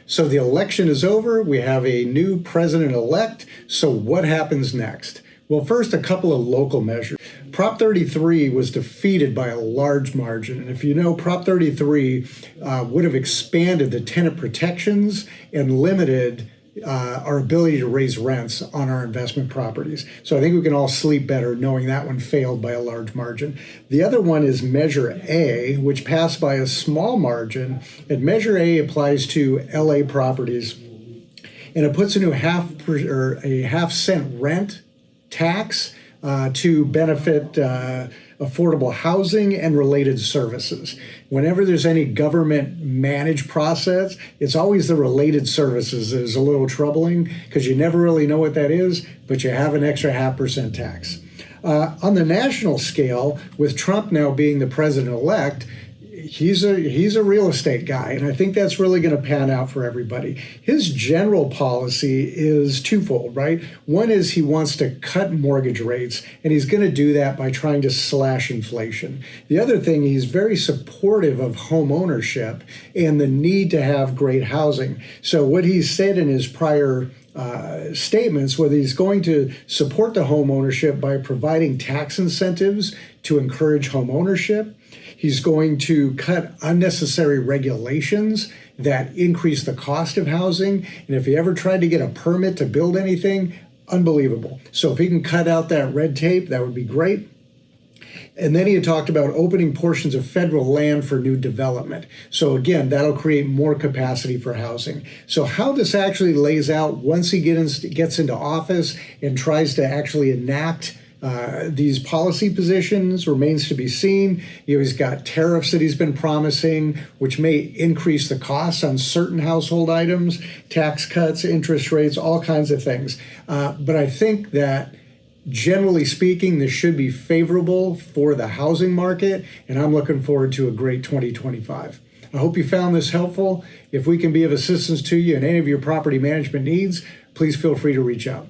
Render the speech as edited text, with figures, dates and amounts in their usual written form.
So the election is over. We have a new president-elect. So what happens next? Well, first, a couple of local measures. Prop 33 was defeated by a large margin. And if you know, Prop 33 would have expanded the tenant protections and limited our ability to raise rents on our investment properties. So I think we can all sleep better knowing that one failed by a large margin. The other one is Measure A, which passed by a small margin. And Measure A applies to LA properties. And it puts a new half cent rent tax to benefit affordable housing and related services. Whenever there's any government managed process, it's always the related services that is a little troubling because you never really know what that is, but you have an extra 0.5% tax. On the national scale, with Trump now being the president-elect, he's a real estate guy, and I think that's really going to pan out for everybody. His general policy is twofold, right? One is he wants to cut mortgage rates, and he's going to do that by trying to slash inflation. The other thing, he's very supportive of home ownership and the need to have great housing. So what he's said in his prior statements, whether he's going to support the home ownership by providing tax incentives to encourage home ownership. He's going to cut unnecessary regulations that increase the cost of housing. And if he ever tried to get a permit to build anything, unbelievable. So if he can cut out that red tape, that would be great. And then he had talked about opening portions of federal land for new development. So again, that'll create more capacity for housing. So how this actually lays out once he gets into office and tries to actually enact these policy positions remains to be seen. He's got tariffs that he's been promising, which may increase the costs on certain household items, tax cuts, interest rates, all kinds of things. But I think that generally speaking, this should be favorable for the housing market, and I'm looking forward to a great 2025. I hope you found this helpful. If we can be of assistance to you in any of your property management needs, please feel free to reach out.